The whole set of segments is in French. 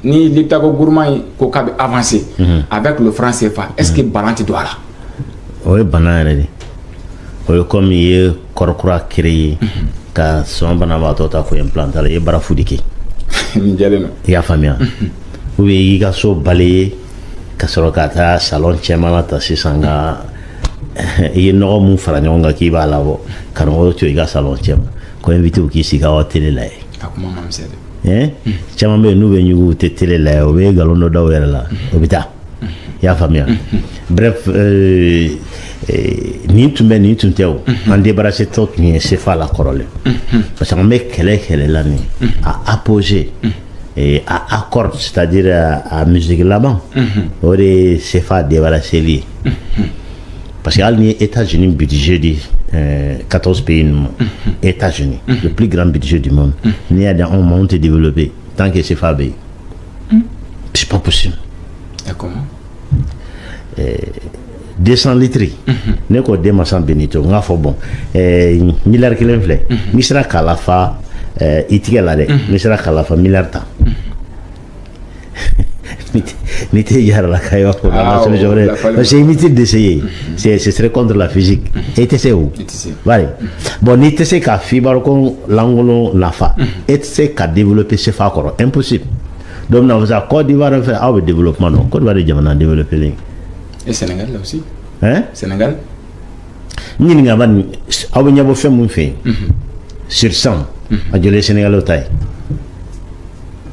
ni l'État gourmand ko ka avancer avec le franc CFA, est-ce que Balanti doit là? Oui, banane. Oui, comme il korokura créé ka son banaba tota ko implanter le barafudiki. Il y a famille. Oui, il y a so balayer ka sorokata salon chemala ta sisanga. Il y a no mu faranyonga ki ba lawo. Karongo tu iga salon chema. Ko invité ki sika wa télé là. Akuma mam sede. Chama be nu be nyugo te télé là o be galono da wera la. Obita. Ya famille. Bref, ni tumbe ni tunteo en débarrasser tout ni c'est fa la corole. Parce qu'on met quelle là ni à apposer et à accord, c'est-à-dire à musique là-bas. On c'est fa débarrasser lui. Parce qu'il y a les États-Unis budget de 14 pays du monde. États-Unis, le plus grand budget du monde. Il y a un monde développé tant que c'est fa bé. C'est pas possible. Et comment? 200 litres. Ne ko de masan benito nga fo bon milliard kilen flé misra kalafa itige la de misra kalafa milliard ta nite yar la kayo ko la solo jore c'est inutile d'essayer c'est serait contre la physique et c'est où voilà bon nite c'est ka fibar ko langolo nafa et c'est ka développer ce fa ko impossible donc na vous a Côte d'Ivoire faire au développement non Côte d'Ivoire jamana développer. Et Sénégal là aussi. Hein? Sénégal. Ni nga ban awu nyabo fe mun fe. Sur 100. A jole Sénégal o tay.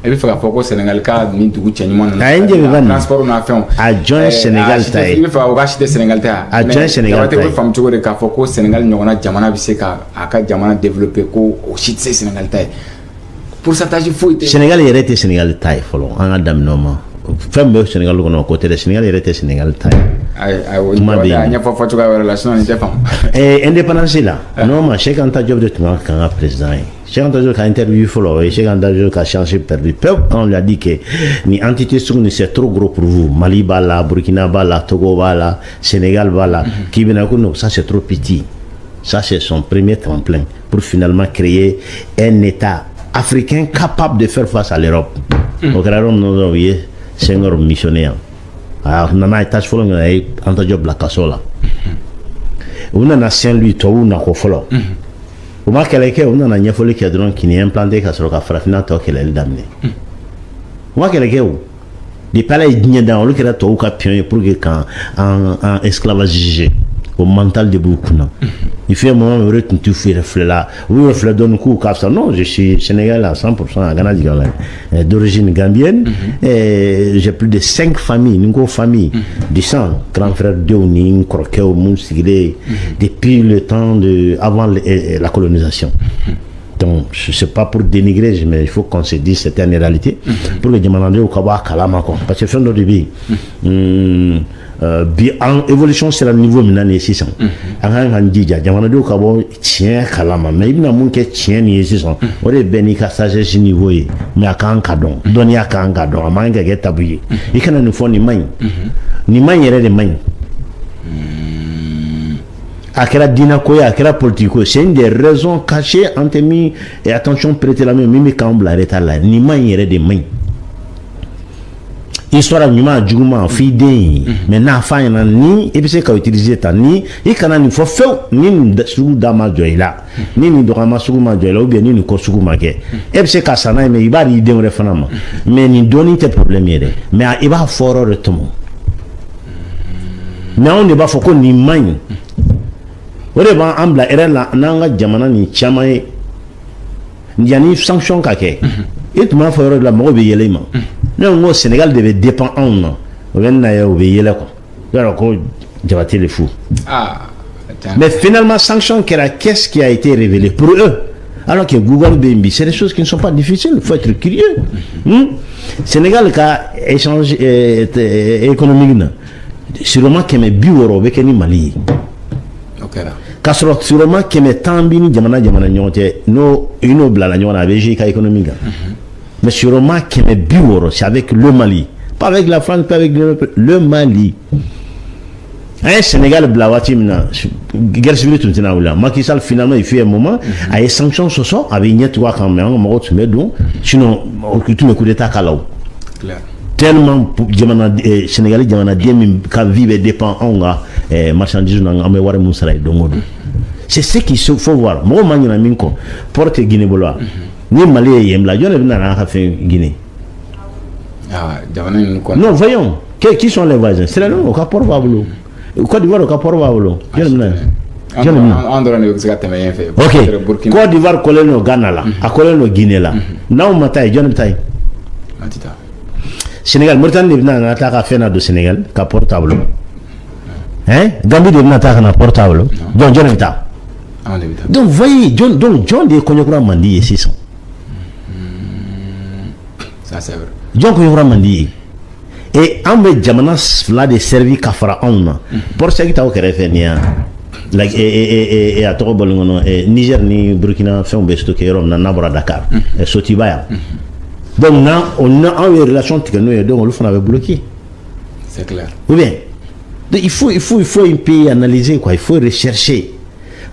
E bi fa ko Sénégal ka ni dugu chenimo na. Transport na fe on. A join Sénégal tay. E bi fa o ga shite Sénégal tay. A join Sénégal tay. Ko fam tugo de ka ko Sénégal nyona jamana bi se ka aka jamana développer ko o shite Sénégal tay. Pourcentage faut Sénégal yere te Sénégal tay folo. An adam normal. Femme au Sénégal qu'on a côté de Sénégal il était Sénégal taille il y a pas photo la relation n'était pas et indépendance là non mais chaque anta job de tout quand président chaque anta job quand interview follow chaque anta job quand changer perdu peuple quand on lui a dit que ni entité sur ni c'est trop gros pour vous Mali bala Burkina bala Togo bala Sénégal bala qui vient que ça c'est trop petit ça c'est son premier tremplin pour finalement créer un état africain capable de faire face à l'Europe au Cameroun nous voyez Seigneur missionnaire. Alors, on a été follow en tant que job la casola. On a Saint-Louis, toi, on a follow. On a quelqu'un, on a un folie qui a donné qui n'est implanté qu'à ce que Frafina toque elle damné. On a quelqu'un des palais dignes dans le cas de Capion pour que quand en esclavage jugé au mental de beaucoup. Il fait un moment où tu fais reflet là. Oui, reflet donne coup comme ça. Non, je suis Sénégalais à 100%, à Ghana d'origine gambienne. Et j'ai plus de 5 familles, une grosse famille du sang. Grand frère Deoni, Croquet, Moussiglé, depuis le temps de avant la colonisation. Donc, je ne sais pas pour dénigrer, mais il faut qu'on se dise certaines réalités. Pour les demander au Kawa Kalama, parce que fin de début. En évolution c'est le niveau maintenant 600 an dija jamana do ka bo tien kalama mais ibna mun ke tien ni 600 o de beni ka sagesse niveau yi mais kan ka don doni aka ka don amanga ke tabuyi ikana ni foni man ni man yere de man akira dina ko ya akira politico c'est une des raisons cachées antemi et attention prêtez la main mimi kambla reta là ni man yere de man histoire nyuma juguma fidé mais na fa yana ni et puis c'est qu'à utiliser ta ni et kana ni fo feu ni sou dama joila ni do ma sou ma joila ou bien ni ko sou ma ke et puis c'est qu'à ça na mais il va idée on refanama mais ni doni tes problèmes yere mais il va fort retomo mais on ne va faut qu'on ni man ore ba ambla era la nanga jamana ni chamae ndiani sanction ka ke et ma fort la mo be yelema non, au Sénégal devait dépendre en nous. On vient obéir là quoi. Alors qu'on jabaté les fous. Mais finalement, sanction qu'est-ce qui a été révélé pour eux? Alors que Google BNB, c'est des choses qui ne sont pas difficiles. Il faut être curieux. Sénégal a échange économique. Sûrement qu'il y a un bureau avec un Mali. Ok là. Kasro sûrement qu'il y a un temps bini jamana nyote no ino blala nyona Belgique économique. Mais sûrement qu'il y a un bureau, c'est avec le Mali. Pas avec la France, pas avec le Mali. Un Sénégal blawati mina guerre civile tout na oula. Macky Sall finalement il fait un moment a des sanctions sur ça avec une trois quand même on m'a retrouvé donc sinon tout le coup d'état kalaw. Claire. Tellement Sénégalais jamana dem ka vie dépend on ga marchandise na ngame wara musala dongodo. C'est ce qu'il faut voir. Moi manyana minko porte Guinée boloa. Ni Mali yem la jone na ha fait Guinée. Ah, jamana ni ko. Non, voyons. Qui sont les voisins? C'est là au Cap Vablo. Côte d'Ivoire au Cap Vablo. Ok. Côte d'Ivoire collé no Ghana là, a collé no Guinée là. Na matai jone tai. Matita. Sénégal, Mauritanie n'a pas attaqué à faire de Sénégal, qu'à portable. Hein? Gambie n'a pas attaqué à portable. Donc, John Vita. Donc, voyez, John de Konyokura Mandi et 600. Ça, c'est vrai. John Konyokura Mandi. Et en met Jamanas là de servi Kafara on. Pour ce qui t'a fait référence. Et à Togobolongo, Niger ni Burkina fait un besto qui est Rome, Nabora Dakar. Et Sotibaya. Donc, on a une relation que nous avons bloqué. C'est clair. Oui, bien. Donc, il faut un pays analyser, quoi. Il faut rechercher.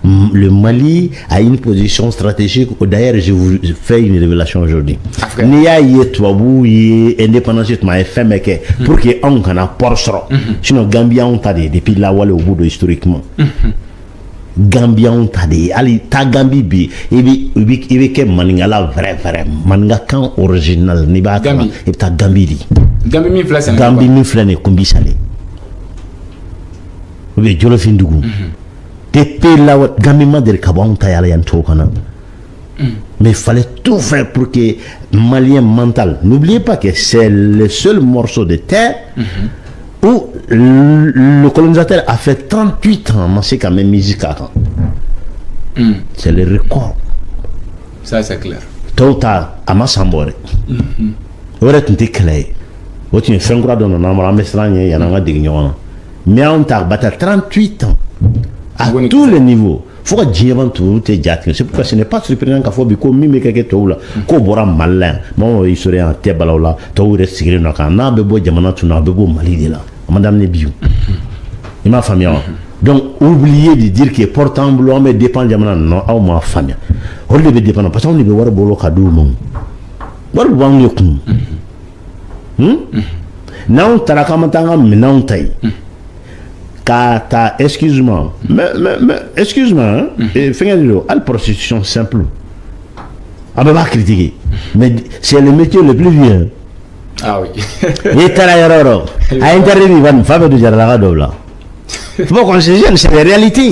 Le Mali a une position stratégique. D'ailleurs, je vous fais une révélation aujourd'hui. Il y a une indépendance pour que on ait un port. Sinon, Gambia, on t'a dit, depuis là où au bout de historiquement. Gambia on t'a dit, allez, ta Gambie bi, il que maningala vrai, maninga kan original, ni ba kama, et ta Gambie di. Gambie mi flène. Gambie mi flène kumbi salé. Oui, jolo findugu. Depuis là où Gambie m'a dit kabon ta yala yanto kana. Mais il fallait tout faire pour que Malien mental. N'oubliez pas que c'est le seul morceau de terre où le colonisateur a fait 38 ans, c'est quand même musique. C'est le record. Ça, c'est clair. Tota, à ma sambore. On est un déclin. On est un fengro dans nos amours, mais ça, il y en a un dignon. Mais on t'a battu 38 ans. À tous les niveaux. Faut que Dieu avant tout te jette. C'est pourquoi ce n'est pas surprenant qu'il faut que mime quelque chose là. Qu'on boira malin. Moi, il serait en tête là. Tout reste signé dans un an. Bebo jamana tu n'as bebo Mali là. Madame Nebiou. Et ma famille. Donc, oubliez de dire que portant blanc mais dépend jamana non à ma famille. On devait dépendre parce qu'on devait voir bolo cadeau non. Voir le bon yokum. Non, tarakamantanga non taille. Kata, excuse-moi, mais excuse-moi, la prostitution simple. On ne va pas critiquer, mais c'est le métier le plus vieux. Ah oui. Et Talayaro, à intervenir, une femme de Jarlagadovla. Il faut qu'on se gêne, c'est la réalité.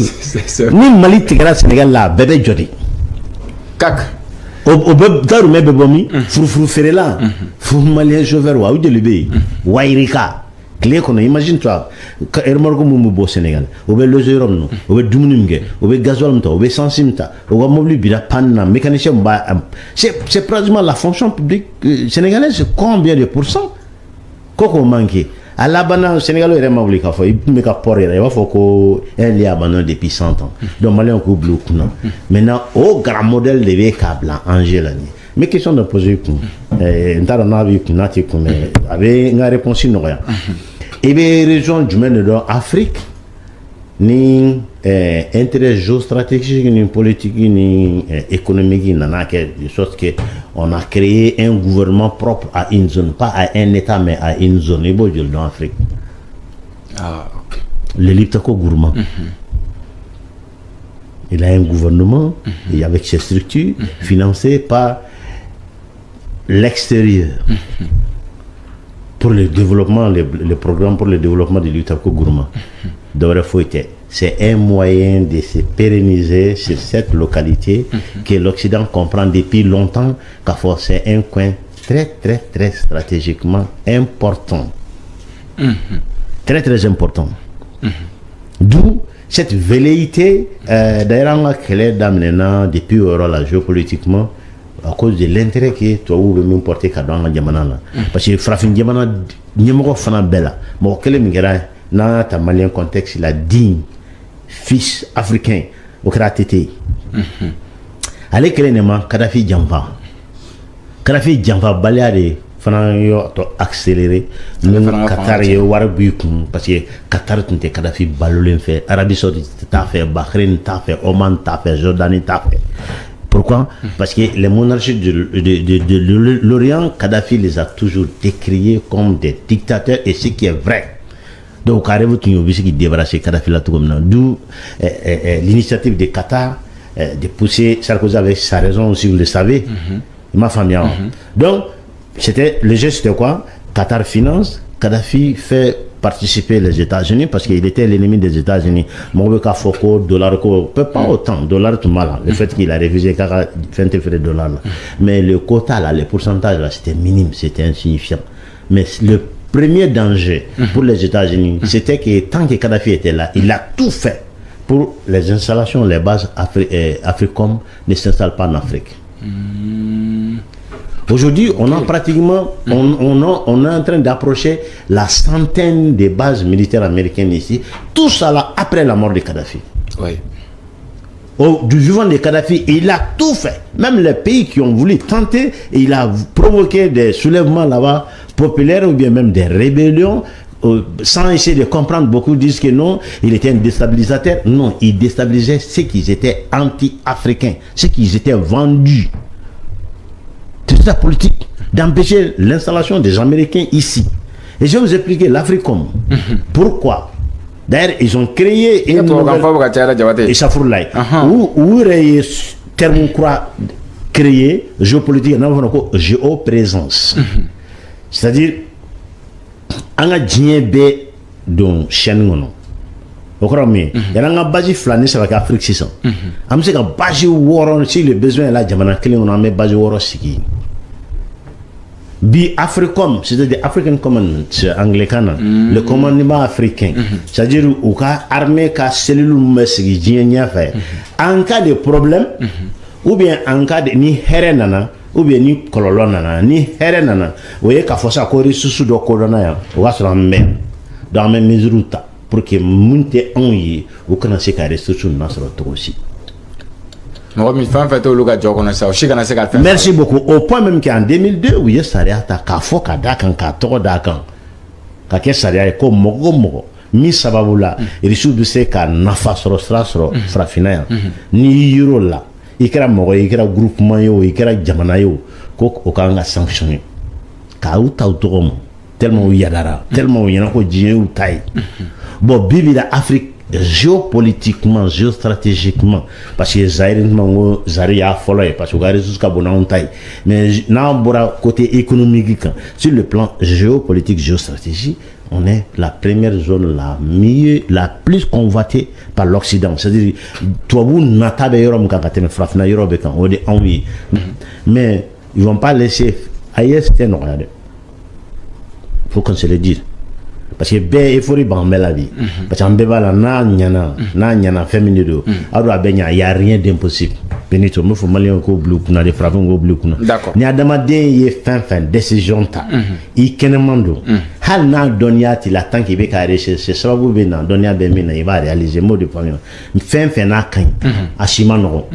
Ni Mali Tigara Sénégal là, bébé Jodi. Kak. Au bébé mais bébé, frou ferré là, frou malien chauffeur, ou de l'ébé, Wairika. Imagine-toi, Ermargo Mumbo Sénégal, au bel Lozerom, au bel Dumunumge, au bel Gazolmta, au bel Sansimta, au bel Mobli Birapanna, mécanicien, c'est pratiquement la fonction publique sénégalaise, combien de pourcents? Coco manqué. À la banane, Sénégal est remabli, il peut me caporer, il va falloir qu'elle y abandonne depuis 100 ans. Donc, Malien, on oublie. Maintenant, au grand modèle de VK Angélani. Mais question de poser, avec une réponse non. Et bien, région du même de l'Afrique, ni intérêt géostratégique, ni politique, ni économique, de sorte qu'on a créé un gouvernement propre à une zone, pas à un État, mais à une zone. Et bon, dans l'Afrique. Ah, ok. Le Liptako Gourma. Il a un gouvernement, et avec ses structures, financées par l'extérieur. Pour le développement, le programme pour le développement de l'Utako Gourma. C'est un moyen de se pérenniser sur cette localité que l'Occident comprend depuis longtemps car c'est un coin très stratégiquement important. Très important. D'où cette velléité, d'ailleurs, on a créé depuis la géopolitiquement à cause de l'intérêt que toi ou le même porté cadeau en Yamana. Parce que Frafin Yamana, Nyamoko Fana Bella, mon Kelemigara, dans ta malien contexte, il a digne fils africain au Kratete. Allez, Kelenema, Kadhafi Djamba. Kadhafi Djamba, Baleare, Fana yo accéléré, nous Qatar yo Warabukum, parce que Qatar t'es Kadhafi Baloulin fait, Arabie Saoudite t'a fait, Bahreïn t'a fait, Oman t'a fait, Jordanie t'a fait. Pourquoi? Parce que les monarchies de l'Orient, Kadhafi les a toujours décriés comme des dictateurs, et ce qui est vrai. Donc, il y a qui débarrasser Kadhafi là tout comme ça. D'où l'initiative de Qatar de pousser Sarkozy avec sa raison, si vous le savez, ma famille. Donc, le geste c'était quoi? Qatar finance, Kadhafi fait participer les États-Unis parce qu'il était l'ennemi des États-Unis. Mobeka Foko, dollar, peu pas autant, dollar tout mal. Le fait qu'il a révisé 20 $. Mais le quota là, le pourcentage là, c'était minime, c'était insignifiant. Mais le premier danger pour les États-Unis, c'était que tant que Kadhafi était là, il a tout fait pour les installations, les bases Africom ne s'installent pas en Afrique. Aujourd'hui, on a pratiquement, on est en train d'approcher la centaine de bases militaires américaines ici. Tout ça là, après la mort de Kadhafi. Oui. Du vivant de Kadhafi, il a tout fait. Même les pays qui ont voulu tenter, il a provoqué des soulèvements là-bas populaires ou bien même des rébellions. Sans essayer de comprendre, beaucoup disent que non, il était un déstabilisateur. Non, il déstabilisait ceux qui étaient anti-africains, ceux qui étaient vendus. C'est sa politique d'empêcher l'installation des Américains ici. Et je vais vous expliquer l'Africom. Pourquoi? D'ailleurs, ils ont créé une nouvelle... Et ça fout là. Où est terme croix créé géopolitique, géoprésence. C'est-à-dire, on a djinbe dans chaîne ngono. Au premier, il y a un base flané sur l'Afrique 600. On sait que base woro si le besoin là, jamana kili on a mis base woro siki. Bi Africom, c'est-à-dire African Commandment, c'est anglican, le commandement africain. C'est-à-dire où ka armée ka cellule messi djenya fait. En cas de problème, ou bien en cas de ni herenana, ou bien ni kololonana, ni herenana, vous voyez qu'à force à courir sous do kolona, on va se ramener dans mes mesures pour que monte en y ou qu'on sait qu'à rester sur notre aussi. Merci beaucoup. Au point même qu'en 2002, oui, ça a été kafo kadakan katoro dakan. Kake saria ko mogo mi sababula irisu bise ka nafa soro frafina ni euro la ikera mogo ikera groupement yo ikera jamana yo ko okanga sanctionner ka uta utomo tellement yadara tellement yana ko jien ou tai bon bibi la Afrique géopolitiquement, géostratégiquement, parce que Zaire a followé, parce que Zaire jusqu'à Bonantaï, mais dans le côté économique, sur le plan géopolitique, géostratégie, on est la première zone la plus convoitée par l'Occident. C'est-à-dire, toi vous n'avez pas de frappes, mais ils vont pas laisser ailleurs, c'était non. Il faut qu'on se le dise. Parce que bé il faut y ban la vie. Parce que en béba là na nyana féminin alors il y a rien d'impossible. Benito me faut malien ko blue kuna de frappe ko blue kuna. D'accord. Ni adama den ye fin décision ta. I kenemando. Hal na donia ti la tant qu'il be ka rechercher c'est ça vous be na donia be mina il va réaliser mot de famille. Fin na kan. Ashima no.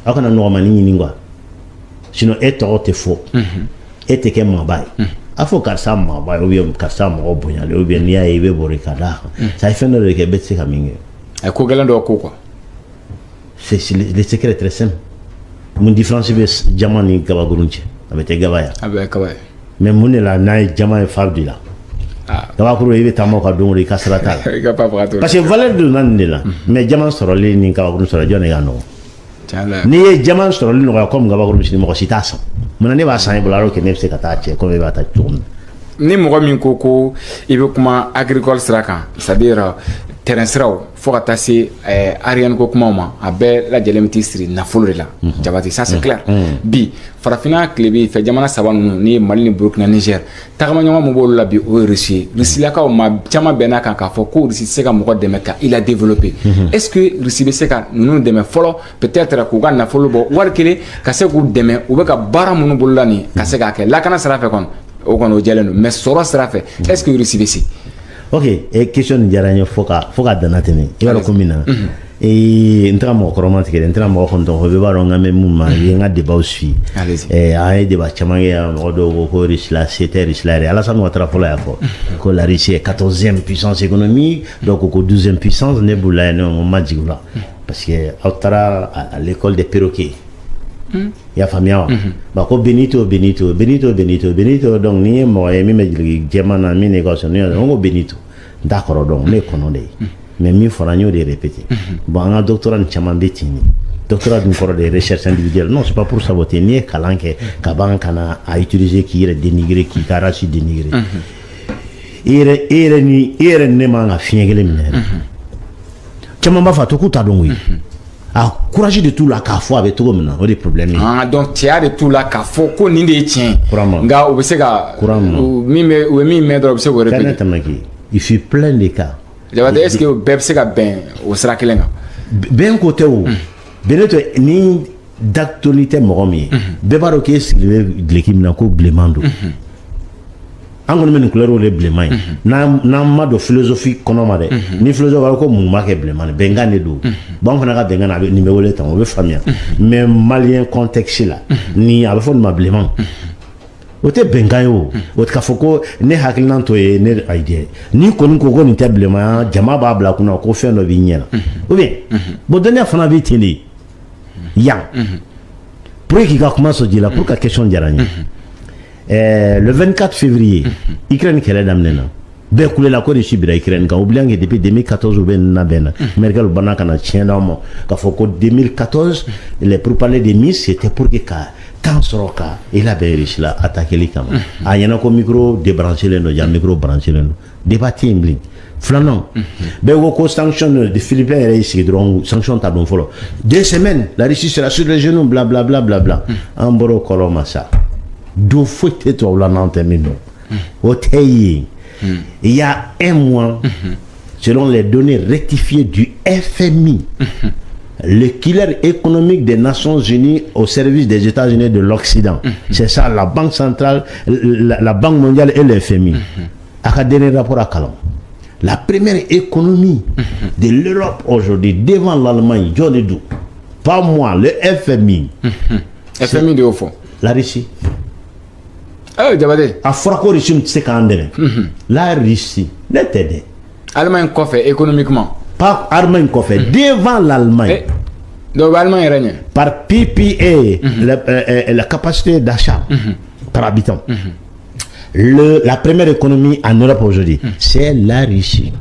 Akana no mani ni ngwa. Sinon est faux. Et te ke mabai. Il faut que ça m'aille, ou bien que ça m'aille, ou bien il y a eu des cadavres. Ça fait que les bêtes, c'est comme ça. Et quoi, quoi? C'est le secret très simple. Mon différence, c'est diamant ni kabagounche avec tes gabaya. Mais mon là, n'a diamant fabdi là. Kabakuru il est à moi quand on est cassata. Parce que valeur de l'année là, mais diamant sur le ni kabagounche sur la journée gano. Ni diamant sur le noir comme kabagounche ni mo citason. Mon année va s'en aller que même c'est katache comme il va tourner. Ni mɔgɔ min ko i bɛ kuma agricole sira kan c'est-à-dire terrain siraw fo ka taa se ariane ko kumaw ma a bɛɛ lajɛlen bɛ t'i siri nafolo de la jabati ça c'est clair bi farafina tile bɛ fɛ jamana saba ninnu ni Mali ni Burkina Niger tagamaɲɔgɔn min b'olu la bi o ye Russie ye Russilakaw ma caman bɛnn'a kan k'a fɔ ko Russie tɛ se ka mɔgɔ dɛmɛ ka il a développé est-ce que Russie bɛ se ka ninnu dɛmɛ fɔlɔ peut-être k'u ka nafolo bɔ wari kelen ka se k'u dɛmɛ u bɛ ka baara minnu boloda nin ka se k'a kɛ lakana sira fɛ kɔni o kɔni o jɛlen don mais sɔrɔ sira fɛ est-ce que Russie bɛ se. Ok, et question diyara n ye fo ka dana tɛmɛ i b'a dɔn ko min na n tɛ ka mɔgɔ kɔrɔma tigɛ dɛ n tɛ ka mɔgɔ kɔntɔn fɔ bɛɛ b'a dɔn n ka mɛn mun ma i ye n ka débat suivi an ye débat caman kɛ yan mɔgɔ dɔw ko ko Russie la se tɛ Russie la yɛrɛ Alassane Ouattara fɔlɔ y'a fɔ ko la Russie est 14e puissance économique donc ko 12e puissance ne b'u la yen nɔ n ma jigin o la parce que aw taara à l'école des perroquets ya faamuya wa ba ko Benito donc ni ye mɔgɔ ye min bɛ jigin jɛman na min ne ka sɔn ne ko Benito n t'a kɔrɔ dɔn ne ye kɔnɔ de ye mais min fɔra n y'o de répété bon an ka doctorat ni caman bɛ ten de doctorat dun kɔrɔ de ye recherche individuelle non c'est pas pour saboter n'i ye kalan kɛ ka ban ka na a utiliser k'i yɛrɛ dénigrer k'i ka race dénigrer e yɛrɛ ni ne man ka fiɲɛ kelen minɛ caman b'a fɔ a to k'u t'a dɔn koyi a courage de tout la k'a fɔ a bɛ cogo min na o de problème ye donc cɛya de tout la k'a fɔ ko nin de ye tiɲɛ nka u bɛ se ka u bɛ min mɛn dɔrɔn u bɛ se k'o répéter il fut plein de cas Jabate est-ce que bɛɛ bɛ se ka bɛn o sira kelen kan bɛn ko tɛ o Benito ni d'actualité mɔgɔ min ye bɛɛ b'a dɔn k'e sigilen bɛ duloki min na ko bilenman don an kɔni bɛ nin couleur de bilenman ye n'an ma don philosophie kɔnɔ ma dɛ ni philosophe b'a ko mun b'a kɛ bilenman bɛnkan de don bon an fana ka bɛnkan na nin bɛ wele tan o bɛ faamuya mais malien contexte la ni a bɛ fɔ nin ma bilenman o tɛ bɛnkan ye o k'a fɔ ko ne hakilina t'o ye ne ayi ni kɔni ko ko nin tɛ bilenman jama b'a bila kunna ko fɛn dɔ b'i ɲɛ na ou bien bon dɔnniya fana bɛ ten de yan pour k'i ka kuma sɔn ji la pour ka question diyara n ye le 24 février Ukraine kɛlɛ daminɛ na bɛɛ kulela ko de si bira Ukraine kan oubliant que depuis 2014 u bɛ nin labɛn na Merkel banna ka na tiɲɛ d'aw ma k'a fɔ ko 2014 les pourparlers de Minsk c'était pour que ka temps sɔrɔ ka i labɛn Russie la attaquer kama a ɲɛna ko micro débranchelen don ja micro branchelen don débat tɛ yen bilen filanan bɛɛ ko sanction de Philippines yɛrɛ y'i sigi dɔrɔn sanction ta don fɔlɔ 2 semaines la Russie sera sur les genoux bla bla bla bla bla an bɔra o kɔrɔ ma sa do foyi tɛ tubabu la n'an tɛ min dɔn o tɛ yen il y a un mois selon les données rectifiées du FMI le killer économique des Nations Unies au service des États-Unis de l'Occident c'est ça la Banque centrale la Banque mondiale et le FMI a ka dernier rapport à Calon la première économie de l'Europe aujourd'hui devant l'Allemagne Johnny Dou pas moi le FMI FMI de au fond la Russie Jabate a fɔra ko Russie tɛ se k'an dɛmɛ la Russie ne tɛ dɛ Allemagne kɔfɛ économiquement pas Allemagne kɔfɛ devant l'Allemagne donc Allemagne yɛrɛ ɲɛ par PPA la capacité d'achat par habitant la première économie en Europe aujourd'hui c'est la Russie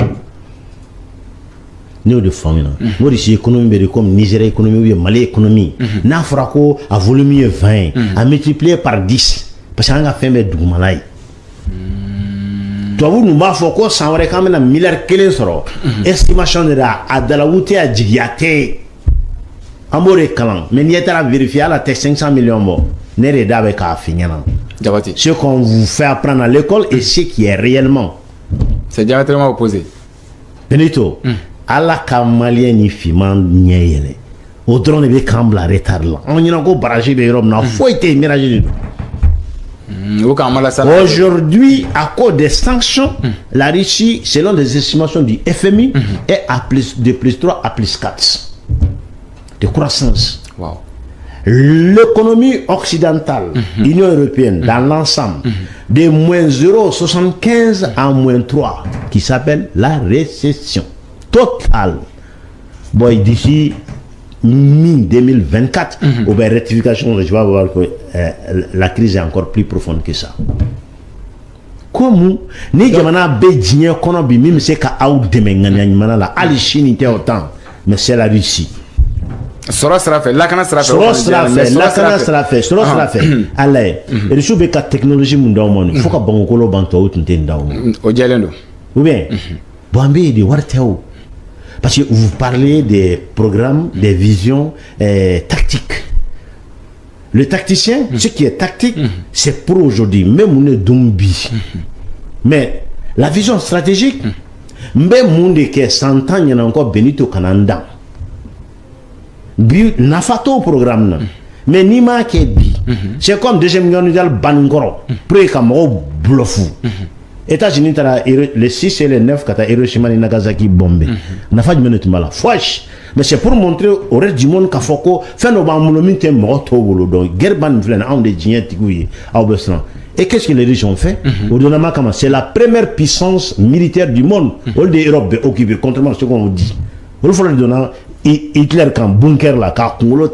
n'o de faamuya o Russie économie bɛ comme Niger économie ou bien Mali économie n'a fɔra ko a volume ye 20 ye a multiplié par 10 parce que an ka fɛn bɛɛ dugumala ye tubabu ninnu b'a fɔ ko san wɛrɛ k'an bɛna miliyari 1 sɔrɔ estimation de la a dalawu tɛ a jigiya tɛ an b'o de kalan mais n'i taara vérifier ala tɛ 500 millions bɔ ne de da bɛ k'a f'i ɲɛna Jabate ce qu'on vous fait apprendre à l'école et ce qui est réellement c'est diamétralement opposé Benito ala ka malien ni finman ɲɛ yɛlɛ o dɔrɔn de bɛ k'an bila retard la an ɲɛna ko baraji bɛ yɔrɔ min na foyi tɛ yen mirage de don aujourd'hui à cause des sanctions la Russie selon les estimations du FMI est à de plus 3 à plus 4 de croissance. Wow. L'économie occidentale, Union européenne dans l'ensemble de moins 0,75 à moins 3 qui s'appelle la récession totale. Bon, d'ici mi-2024, ou bien rectification, je vais voir que la crise est encore plus profonde que ça. Comment ni jamana be diɲɛ kɔnɔ bi min bɛ se ka aw dɛmɛ ŋaniya ɲuman la hali sini tɛ o temps mais c'est la Russie. Sɔrɔ sira fɛ lakana sira fɛ. Sɔrɔ sira fɛ ala ye Russie bɛ ka technologie mun d'aw ma fo ka bankokolo ban tɔw tun tɛ nin d'aw ma. O jɛlen don. Ou bien bon an bɛ yen de wari tɛ o. Parce que vous parlez des programmes, des visions tactiques. Le tacticien, ce qui est tactique, c'est pour aujourd'hui. Même on est dumbi. Mais la vision stratégique, même monde qui est 100 ans, il y a encore Benito Cananda. Nafato programme. Mais ni ma qui bi. C'est comme deuxième guerre mondiale Bangoro. Pour que Kamaro bluffu. États-Unis le 6 et le 9 quand Hiroshima et Nagasaki bombé. N'a pas de minute mal. Fouach. Mais c'est pour montrer au reste du monde qu'à Foko fait nos monument est mort au boulot. Donc guerre ban vlen en des gignets tigouillés à Obeslan. Et qu'est-ce que les riches ont fait? Au Donama Kama, c'est la première puissance militaire du monde. Au de l'Europe occupée, contrairement à ce qu'on dit. Au fond de Hitler quand bunker là, quand Congolo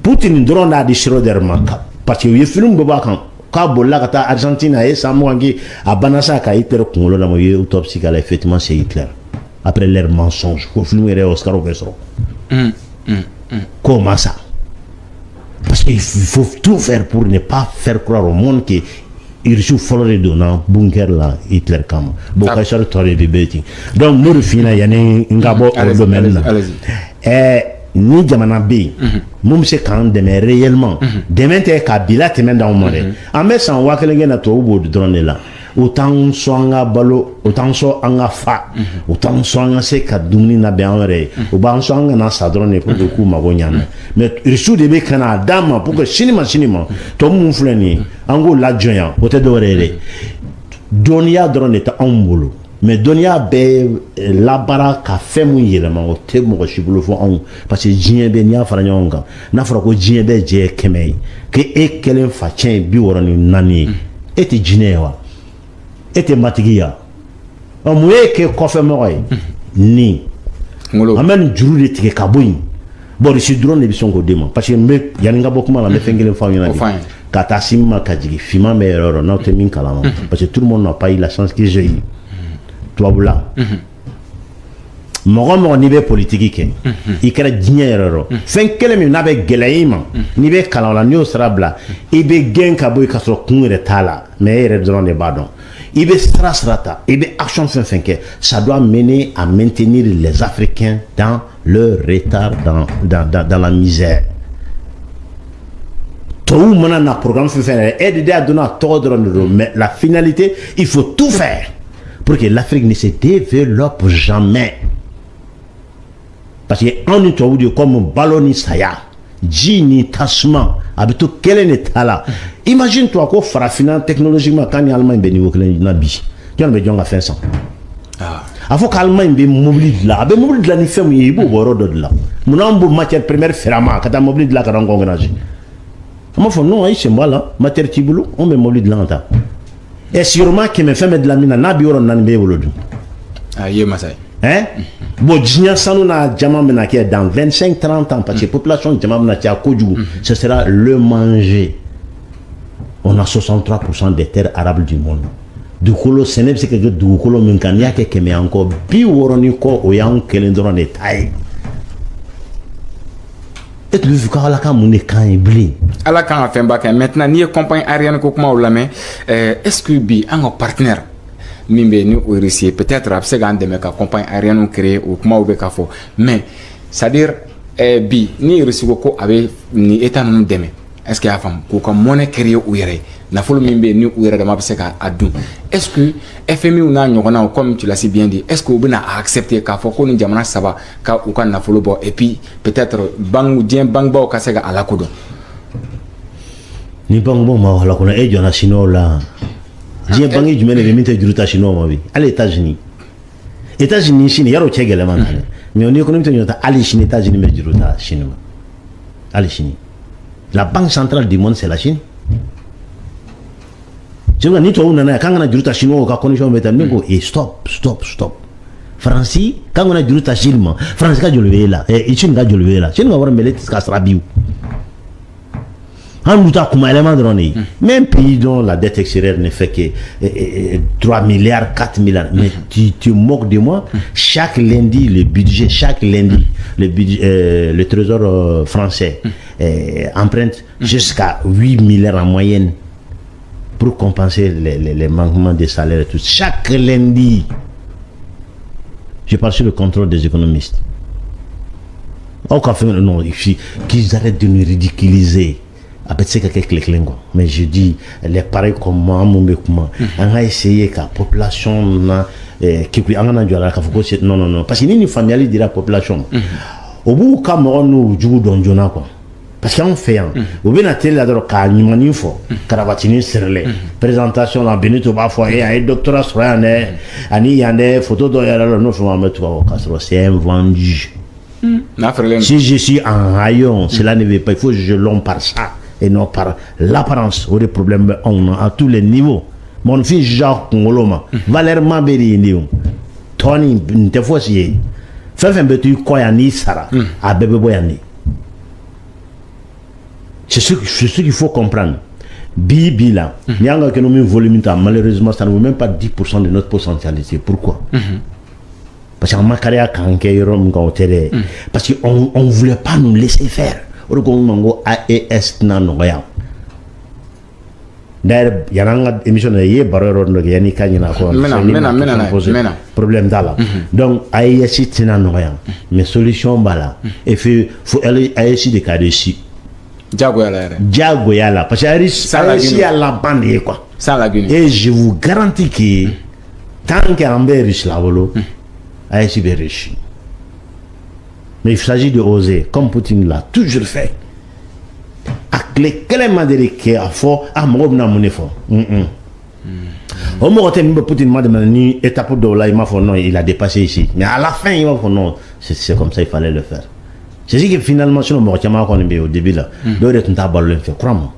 Poutine dɔrɔn d'a di Schroeder ma parce que u ye film bɛ bɔ a kan k'a bolila ka taa Argentine a ye san 20 kɛ a banna sa ka Hitler kunkolo la u ye autopsie k'a la effectivement c'est Hitler après leur mensonge ko film yɛrɛ Oscar bɛ sɔrɔ comment ça parce qu'il faut tout faire pour ne pas faire croire au monde que Irsu fɔlɔ de donna bunker la Hitler kama bon ka sɔrɔ tɔ de bɛ bɛɛ ten donc n'o de f'i ɲɛna yanni n ka bɔ o domaine na ni jamana bɛ yen mun bɛ se k'an dɛmɛ réellement dɛmɛ tɛ ka bila tɛmɛ d'anw ma dɛ an bɛ san 1000 kɛ na tubabu b'o dɔrɔn de la o t'an sɔn an ka balo o t'an sɔn an ka fa o t'an sɔn an ka se ka dumuni labɛn an yɛrɛ ye o b'an sɔn an kana sa dɔrɔn de pour que k'u mago ɲa mais Irsu de bɛ ka na d'a ma pour que sini ma tɔ minnu filɛ nin ye an k'o lajɔnya o tɛ dɔwɛrɛ ye dɛ dɔnniya dɔrɔn de tɛ anw bolo mais dɔnniya bɛ labaara ka fɛn mun yɛlɛma o tɛ mɔgɔ si bolo fɔ anw parce que diɲɛ bɛ n'i y'a fara ɲɔgɔn kan n'a fɔra ko diɲɛ bɛ jɛ 100 ye k'e kelen facɛn ye 64 ye e tɛ jinɛ ye wa e tɛ matigi ya mun ye kɛ kɔfɛmɔgɔ ye ni an bɛ nin juru de tigɛ ka bɔ yen bon Russie dɔrɔn de bɛ sɔn k'o d'e ma parce que n bɛ yanni n ka bɔ kuma la n bɛ fɛn kelen f'aw ɲɛna de ka taa si min ma ka jigin finman bɛ yɔrɔ o yɔrɔ n'aw tɛ min kalama parce que tout le monde n'a pas eu la chance que j'ai eu tubabula mɔgɔ mɔgɔ n'i bɛ politiki kɛ i kɛra diɲɛ yɛrɛ yɔrɔ fɛn kelen min n'a bɛ gɛlɛya i ma n'i bɛ kalan la n'i y'o sira bila i bɛ gɛn ka bɔ yen k'a sɔrɔ kun yɛrɛ t'a la mais e yɛrɛ dɔrɔn de b'a dɔn i bɛ sira ta i bɛ action fɛn fɛn kɛ ça doit mener à maintenir les Africains dans leur retard dans la misère tɔw mana na programme fɛn fɛn yɛrɛ e de y'a dɔn a tɔgɔ dɔrɔn de don mais la finalité il faut tout faire pour que l'Afrique ne se développe jamais parce que anw ni tubabu de comme balo ni saya ji ni tasuma a bɛ to kelen de ta la imagine toi ko farafinna technologiquement kan ni Allemagne bɛ niveau kelen na bi jɔn bɛ jɔn ka fɛn san a fɔ k'Allemagne bɛ mobili dilan a bɛ mobili dilan ni fɛn min ye i b'o bɔ yɔrɔ dɔ de la munna an b'o matière première feere a ma ka taa mobili dilan ka na concurrence an b'a fɔ non ayi sen b'a la matière t'i bolo an bɛ mobili dilan ka taa et sûrement kɛmɛ fɛn bɛ dilan min na n'a bɛ yɔrɔ naani bɛ e bolo dun ye masa ye bon diɲɛ sanu n'a jama bɛna kɛ dans 25-30 ans parce que population jama bɛna caya kojugu ce sera le manger on a 63% des terres arables du monde dugukolo sɛnɛ bɛ se ka kɛ dugukolo min kan n'i y'a kɛ 100 an kɔ 60 ni kɔ o y'anw kelen dɔrɔn de ta ye e tun bɛ fɛ ko ala ka mun de kan ye bilen ala kan ka fɛn ba kɛ maintenant n'i ye campagne aérienne ko kumaw lamɛn est-ce que bi an ka partenaire min bɛ ni o Russie peut-être a bɛ se k'an dɛmɛ ka campagne aérienne créer o kumaw bɛ ka fɔ mais c'est à dire bi ni Russie ko a bɛ ni état ninnu dɛmɛ est-ce que y'a faamu k'u ka monnaie créer u yɛrɛ ye nafolo min bɛ yen ni u yɛrɛ dama bɛ se k'a dun est-ce que FMI n'a ɲɔgɔnnaw comme tu l'as si bien dit est-ce que u bɛna accepter k'a fɔ ko ni jamana saba ka u ka nafolo bɔ et puis peut-être diɲɛ bangebaw ka se ka a lakodɔn ni bangebaw ma lakodɔn e jɔnna siniwaw la diɲɛ bange jumɛn de bɛ min tɛ juru ta siniwaw ma bi hali États-Unis sini yarɔ cɛ gɛlɛman na dɛ mais ni économie tɛ ɲɔgɔn ta hali sini États-Unis bɛ juru ta Chine ma hali sini la banque centrale du monde c'est la Chine je veux dire ni tubabu nana yan k'an kana juru ta siniwaw ka condition bɛ ta ne ko stop Faransi k'an kana juru ta Chine ma Faransi ka joli bɛ e la Chine ka joli bɛ e la Chine ka wari mɛlɛ tɛ se ka sara biw an bɛ kuma élément dɔrɔn de ye même pays dont la dette extérieure ne fait que 3 milliards 4 milliards mais tu moques de moi chaque lundi le trésor français emprunte jusqu'à 8 milliards en moyenne pour compenser les manquements des salaires et tout chaque lundi je parle sur le contrôle des économistes au café non qu'ils arrêtent de nous ridiculiser a bɛ se ka kɛ tile kelen quoi mais je dis les pareils comme moi mun bɛ kuma an ka essayer ka population na kekuyi an kana jɔ a la k'a fɔ ko c'est non parce que ni faamuyali dira population ma o b'u ka mɔgɔ n'u jugu dɔn joona quoi parce que anw fɛ yan u bɛna télé la dɔrɔn k'a ɲumanin fɔ karabatinin sirilen présentation la Benito b'a fɔ a ye doctorat sɔrɔ yan dɛ ani yan dɛ photo dɔ yɛrɛ la n'o fɛn an bɛ tubabu k'a sɔrɔ c'est un vendu si je suis en rayon cela ne veut pas il faut juger l'homme par ça et non par l'apparence ou des problèmes à tous les niveaux mon fils Jacques Kongoloma Valère Maberi Ndiou Tony Ntefosi Fefen Betu Koyani Sara a Bebe Boyani C'est ce qu'il faut comprendre. Bibi là, malheureusement, ça ne vaut même pas 10% de notre potentialité. Pourquoi? Parce qu'on m'a carré à parce qu'on ne voulait pas nous laisser faire. D'ailleurs, il y a une émission de problème là. Donc, AES, c'est un mais solution, il faut aller à AES de cas dessus. Diagoyala, parce que AES à la bande, quoi. Et je vous garantis que tant qu'on est riche là, AES est riche. Mais il s'agit de oser, comme Poutine l'a toujours fait. Avec les cléments de l'équerre, à fort, à mon effort. Au moment où Poutine m'a demandé étape de là, il m'a fait non, il a dépassé ici. Mais à la fin, il m'a fait non. C'est comme ça qu'il fallait le faire. C'est ce que finalement, si on m'a dit au début, là, d'autres sont à balle, crois-moi.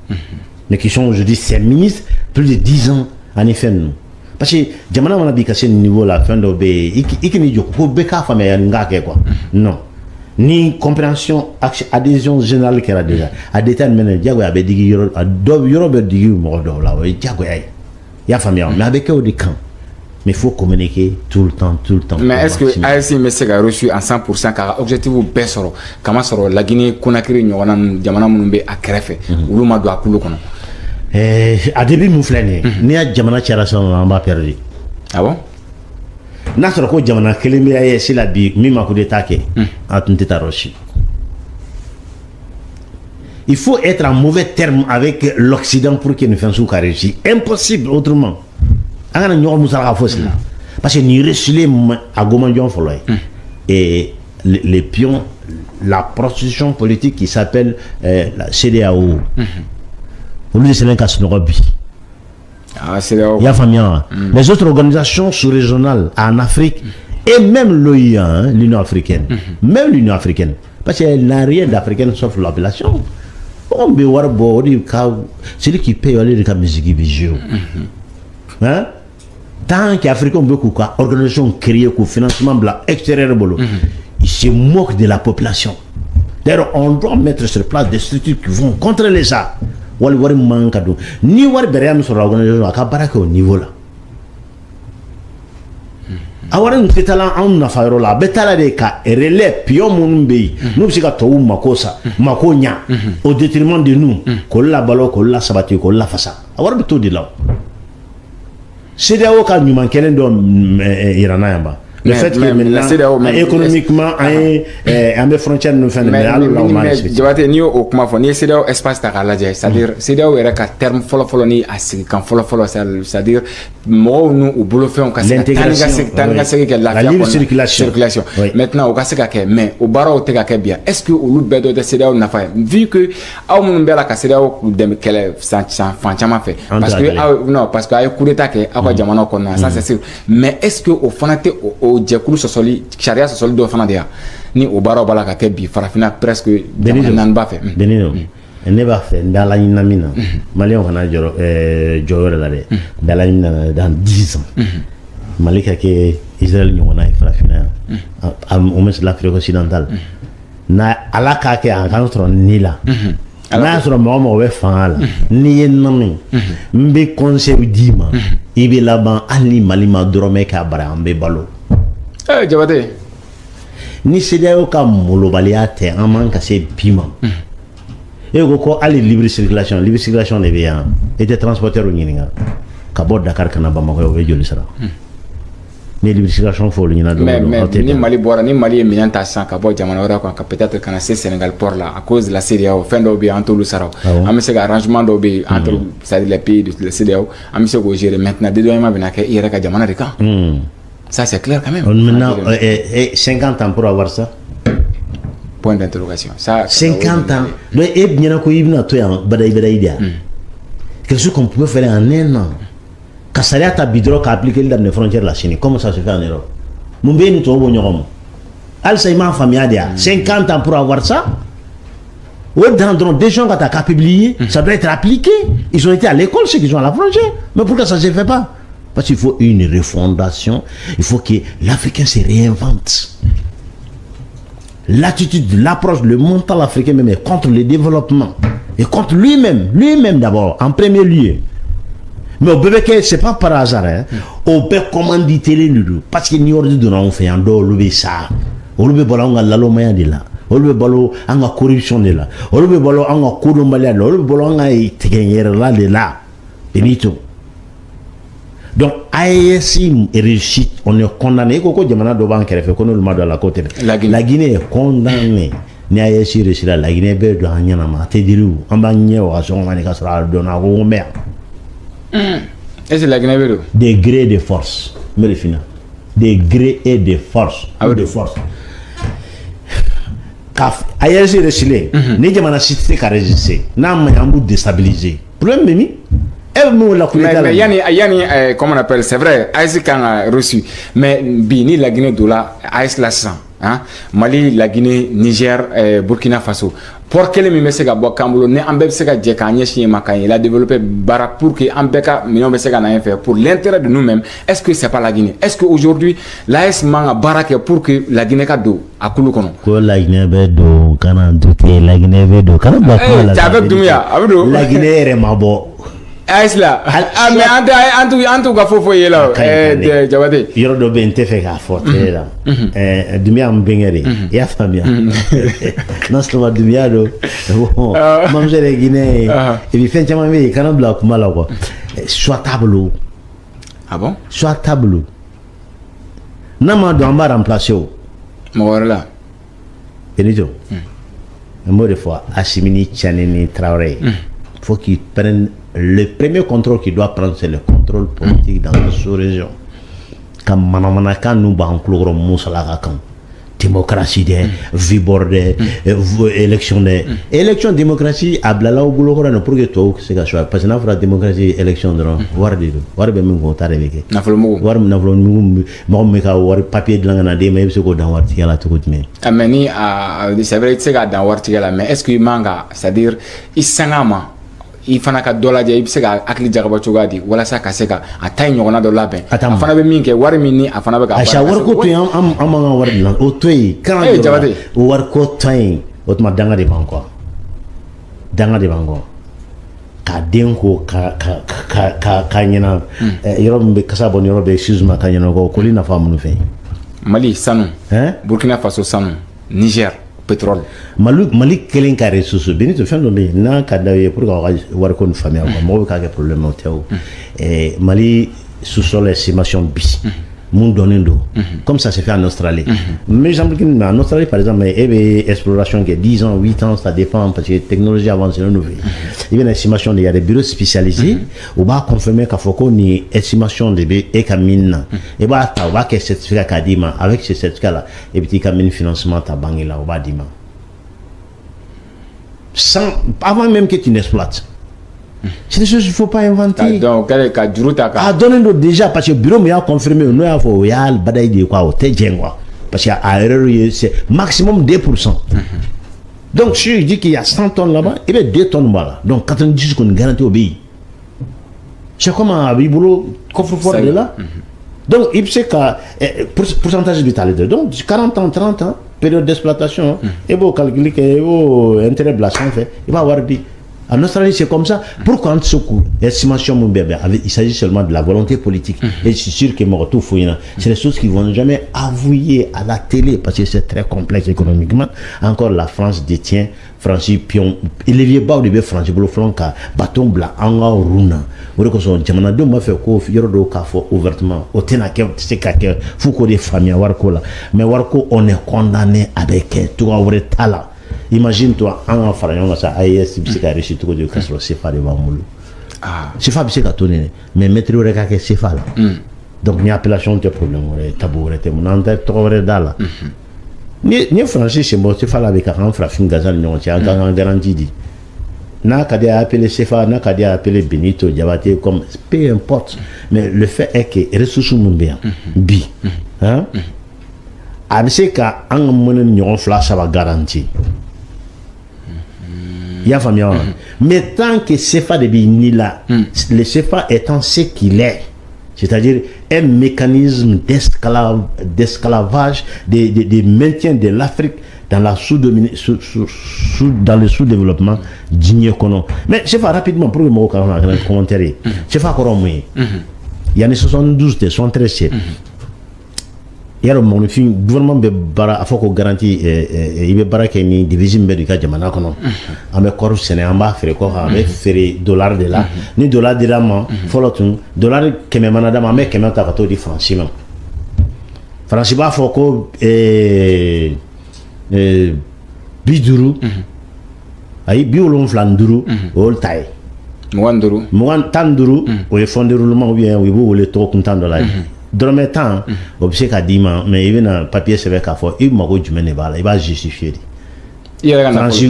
Mais qui sont aujourd'hui 5 ministres, plus de 10 ans, en effet, nous. Parce que, Jamana m'a dit qu'à ce niveau-là, fin d'obéir, il n'y a pas de quoi. Non. Ni compréhension, adhésion générale qui a déjà. À déterminer, Diago avait dit, il y a famille, mais avec eux, des camps. Mais il faut communiquer tout le temps. Mais est-ce que AES Messega a reçu en 100% car l'objectif est Bessoro, comment sera la Guinée Conakry, Jamana Mounumbe à Krefe, ou l'Ouma doit couler. À début, Mouflane, ni à Jamana Tcharason, on va perdre. Ah bon? N'a ko jamana kelen bi ay sila bi mi ma coup d'état ke atntita roshi. Il faut être en mauvais terme avec l'Occident pour qu'il ne fasse pas réussir. Impossible autrement. Angana nyo musala fosila. Parce que ni reçulé à Gomandion folloy. Et les pions, la prostitution politique qui s'appelle la CEDEAO. Au lieu de cela casse Norobi. Les autres organisations sous-régionales en Afrique et même l'OIA, l'Union africaine, même l'Union africaine, parce qu'elle n'a rien d'africaine sauf l'appellation. C'est lui qui paye les musique bijou. Tant qu'Africains beaucoup quoi, organisation créée pour financement extérieur ils se moquent de la population. D'ailleurs, on doit mettre sur place des structures qui vont contrôler ça. Wari mankado ni wari bere sur l'organisation aka baraka au niveau là awara ntitala on na fayro la betala de ka relais pio munumbe nous sika to makosa makonya au détriment de nous ko la balo ko la sabati ko la fasa awara beto de là c'est là où quand nous manquons de irana yamba. Le fait que maintenant, économiquement, un frontière nous fait mais ni au comment ni c'est là espace takalaje, c'est-à-dire c'est là où il y a un terme follow ni assis quand follow c'est-à-dire moi nous au boulot fait on casse la libre circulation. Maintenant au casse que mais au bar au tega bien. Est-ce que au loup bedo de c'est là où n'a pas vu que au mon bela casse là où de quel fanchama fait parce que non parce que ay coup d'état que à quoi jamano qu'on a ça c'est sûr mais est-ce que au fanaté au jekulu sosoli charia sosoli do fana dia ni o baro bala ka kebi farafina presque nan ba fait benino ne ba fait ndala nyinamina malion kana joro joro la de ndala nyina dans 10 ans malika ke Israël nyona farafina au moins l'Afrique occidentale na alaka ke en contre nila na sur mo we fala ni yenami mbe conseil dima ibe laban ali malima drome ka bara mbe balo Jabate. Ni CEDEAO ka molobalia te en manque assez piment. Et ko ali libre circulation de bien était transporteur au Nininga. Ka bord Dakar kana Bamako yo joli sara. Mais libre circulation faut le Nina do. Mais ni Mali bora ni Mali eminenta sans ka bo jamana ora ko peut-être kana Sénégal port là à cause de la CEDEAO fin do bi entre le sara. Am se arrangement do bi entre les pays de la CEDEAO am se go gérer maintenant de doyma bina ke ira ka jamana de ka. Ça c'est clair quand même. Maintenant, 50 ans pour avoir ça. Point d'interrogation. Ça, 50 ans. Donc, et bien qu'on y vienne à toi, quelque chose qu'on pouvait faire en un an. Quand ça a bidro qu'a appliqué dans les frontières de la Chine, comment ça se fait en Europe? Mon bien nous trouve bon. Alsaïma famille a 50 ans pour avoir ça. Ou dans des gens qui ont publié, ça doit être appliqué. Ils ont été à l'école, ceux qui sont à la frontière. Mais pourquoi ça ne se fait pas? Parce qu'il faut une refondation, il faut que l'Africain se réinvente. L'attitude, l'approche, le mental africain même est contre le développement. et contre lui-même d'abord, en premier lieu. Mais au bébé, c'est pas par hasard, hein. Au bébé, commanditer les lulu. Parce que n'y a de on fait un dos, le ça. Au bébé, on a l'allomaya de là. Au bébé, on a corruption de là. Au bébé, on a courumbalia de là. Au bébé, on a été là de là. Benito. Donc, AESI est réussite. On est condamné. Koko, Djamana Doban, qui a fait qu'on a le mal de la côte. La Guinée est condamnée. Ni AESI réussit là. La Guinée est de Hanyanama. T'es dit où? En Bagné, ou à son moment, on a donné à Romer. Et c'est la Guinée-Bédo. Des grés de force. Mais le final. Des grés et de force. Ah oui, de force. Ailleurs, c'est reculé. Ni jamana cité qu'a résisté. N'a pas déstabilisé. Problème, Mimi. Mais yani, comment on appelle, c'est vrai, AES quand a reçu. Mais Bini, la Guinée doula, AES la sang. Hein? Mali, la Guinée, Niger, Burkina Faso. Pour que les mime se ka bɔ Kambulo ne an bɛɛ bɛ se ka jɛ k'an ɲɛsin ma kan il a développé bara pour que an bɛɛ ka minɛnw bɛ se ka na faire pour l'intérêt de nous-mêmes. Est-ce que c'est pas la Guinée? Est-ce que aujourd'hui l'AES man ka baara kɛ pour que la Guinée ka don a kulu kɔnɔ? Ko la Guinée bɛ don kana douter la Guinée bɛ don kana bɔ kuma la. Avec Doumbouya a bɛ don. La Guinée yɛrɛ ma bɔ. AES la mais an t'u ka fɔ fɔ ye la Jabate. Yɔrɔ dɔ bɛ n tɛ fɛ k'a fɔ tɛ la. Doumbouya n bɛnkɛ de i y'a faamuya. Non seulement Doumbouya don bon mamuso yɛrɛ Guinée et puis fɛn caman bɛ yen kana bila kuma la quoi. Choix t'a bolo. Ah bon? Choix t'a bolo. N'a ma dɔn an b'a remplacer o. Mɔgɔ wɛrɛ la. Benito. Un mot de fois Assimini Tchanini Traoré. Faut qu'il prenne le premier contrôle qu'il doit prendre, c'est le contrôle politique dans la sous-région. Quand Manamanakan nous bat en clore Moussalakakan, démocratie de viborde, élection de élection démocratie à Blala ou Boulogora ne pour que toi c'est que soit parce que n'a pas démocratie élection de wardi warbe min ko tare beke na folomo war na folomo mo me ka war papier de langa na de mais c'est ko dans warti la tout mais ameni a c'est vrai c'est que dans warti la mais est-ce que manga c'est-à-dire isangama il fana ka dola je ibse ka akli jagaba chogadi wala sa ka se ka atay nyogona do labin afana be min ke war min ni afana be ka acha war ko to am nga war lan o toy kan war ko tay otma danga de banko ka denko ka nyina yoro be kasa bon yoro be excuse-moi ka nyina ko lina famu fe Mali sanu Burkina Faso sanu Niger pétrole Mali kelen ka ressource Benito fɛn dɔ bɛ yen n'a ka d'aw ye pour que aw ka wari ko nin faamuya quoi mɔgɔw bɛ k'a kɛ problème o tɛ o Mali sous-sol estimation bi mun dɔnnen don comme ça s'est fait en Australie mais exemple en Australie par exemple e bɛ exploration kɛ 10 ans 8 ans ça dépend parce que technologie avance nous fɛ i bɛ na estimation de y a des bureaux spécialisés u b'a confirmer k'a fɔ ko nin estimation de bɛ e ka mine na i b'a ta u b'a kɛ certificat k'a d'i ma avec ce certificat là i bɛ t'i ka mine financement ta banque la u b'a d'i ma sans avant même que tu n'exploites. C'est des choses qu'il ne faut pas inventer. Donc, ah, donnez-nous déjà, parce que le bureau m'a confirmé, nous avons fait un badaï de quoi, parce qu'il y a erreur, c'est maximum 2%. Donc, si je dis qu'il y a 100 tonnes là-bas, il y a 2 tonnes là-bas. Donc, 90 qu'on garantit au pays. C'est comme un boulot coffre-fort de là. Donc, il sait que pourcentage vitalité. Donc, 40 ans, 30 ans, période d'exploitation, il faut calculer que l'intérêt de la santé, il va avoir dit. En Australie, c'est comme ça. Pourquoi en ce coup, l'estimation, il s'agit seulement de la volonté politique. Et je suis sûr que c'est des choses qui ne vont jamais avouer à la télé parce que c'est très complexe économiquement. Encore la France détient Franchi Pion. Il est vieux bas au début Franchi Bloflanka, bâton blanc, anga runa. Vous voyez que son jamana de m'a fait ko yoro kafo ouvertement. Au tenake, c'est quelqu'un, fouko des familles, warko là. Mais warko, on est condamné avec tout un vrai talent. Imagine-toi, en faisant ça, AES, c'est qu'à réussir tout de casser le CFA devant Moulou. CFA, c'est qu'à tourner, mais mettre le regard que CFA là. Donc, il y a appellation de problème, tabou, mon entête, trop vrai là. Ni français, c'est bon, CFA là avec un frafin gazal, non, c'est un garantie dit. N'a qu'à dire appeler CFA, n'a qu'à dire appeler Benito, Diabaté, comme peu importe. Mais le fait est que les ressources sont bien. Bi. Hein? Avec qu'à un moment, ça va garantir. Il y a famille. Mais tant que CFA de Bini là, le CFA étant ce qu'il est, c'est-à-dire un mécanisme d'esclavage, de maintien de l'Afrique dans le sous-développement digne qu'on. Mais je fais rapidement pour que moi quand commentaire. Je fais encore moins. Il y a les 72 des 73. Il y a le gouvernement de bara a fait qu'on garantit il y a bara qui ni division de cas jamana kono. Ame corps sénégalais amba faire quoi ame faire dollar de là. Ni dollar de là man follow tun dollar que me manada ame que me ta kato di franchement. Franchement faut que biduru ay biolon flanduru all taille. Mwanduru. Mwantanduru ou les fonds de roulement ou bien ou les taux comptant de la dans le temps objet qu'a dit mais il vient un papier c'est qu'à faire il m'a du mener il va justifier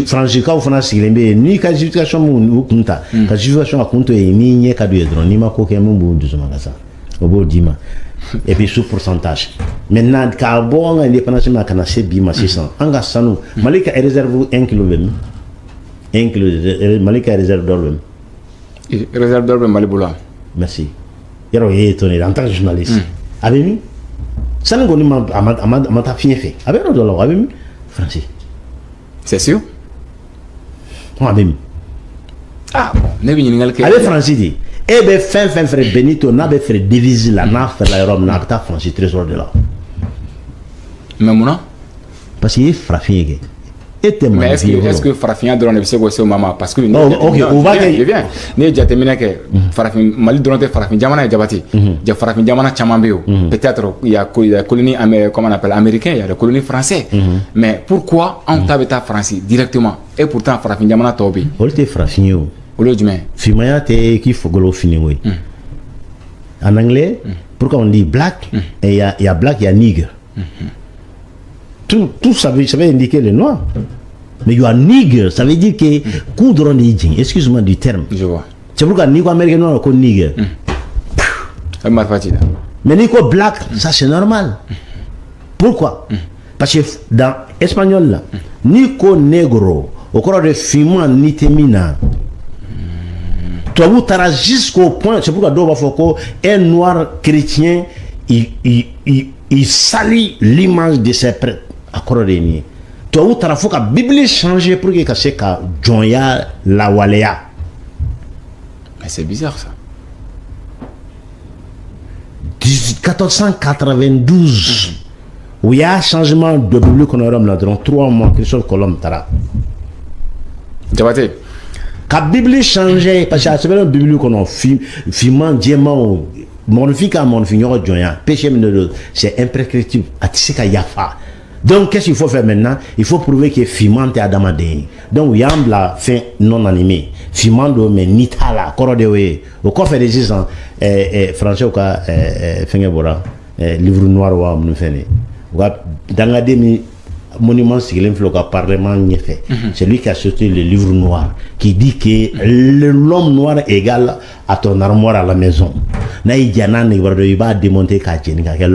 Franchika ou fana sigilembe ni ka justification mu kunta ka justification akunto e ni nye ka du edron ni ma ko ke mu bu du zuma kasa obo dima et puis sous pourcentage maintenant ka bon indépendance na kana se bima 600 anga sanu malika e réserve 1 kg bem 1 kg malika réserve d'or réserve d'or malibula merci yaro ye étonné en tant que journaliste avec nous ça ne goni ma ta fien fait avec nous dollar avec nous Francis c'est sûr avec ah bon ne bi ningal ke avec Francis dit e be fin frère Benito na be frère devise la na faire la Rome na ta Francis trésor de là mais mona parce qu'il frappé mais est-ce que Farafina drone ne se go se mama parce que OK on va bien ne jatemina ke Farafin Mali drone Farafin jamana jabati ja Farafin jamana chamambeo peut-être il y a colonie comment on appelle américain il y a des colonies français mais pourquoi on tabeta français directement et pourtant Farafin jamana tobi olté Farafin olo jume fimaya te qui faut golo fini oui en anglais pourquoi on dit black et il y a black il y a nigger tout ça veut indiquer le noir. Mais il y a nigger, ça veut dire que coudron de hijing, excuse-moi du terme. Je vois. C'est pourquoi Nico américain noir comme nigger. Mais Nico black, ça c'est normal. Pourquoi? Parce que dans l'espagnol là, Nico negro, au cours de fima ni temina. Toi vous t'arrêtes jusqu'au point, c'est pourquoi Doba Foko, un noir chrétien, il salit l'image de ses prêtres. Akoro de ni to ou tara faut que Bible changer pour que c'est ka jonya la walea mais c'est bizarre ça 1492 où il y a changement de Bible qu'on aura là durant 3 mois Christophe Colomb tara jabate ka Bible changer parce que c'est une Bible qu'on a filmant diamant magnifique à mon fignor jonya péché c'est imprescriptible atisika yafa. Donc, qu'est-ce qu'il faut faire maintenant? Il faut prouver que Fimante est Adamadé. Donc, il y a la fin non animée. Fimando, mais Nitala, Korodewe. Au coffre des 6 ans, français, au cas, livre noir, ou nous fait. Dans la demi monument, c'est le Parlement fait. C'est lui qui a sorti le livre noir, qui dit que l'homme noir est égal à ton armoire à la maison. Naïdiana, il va démonter Kachin, quel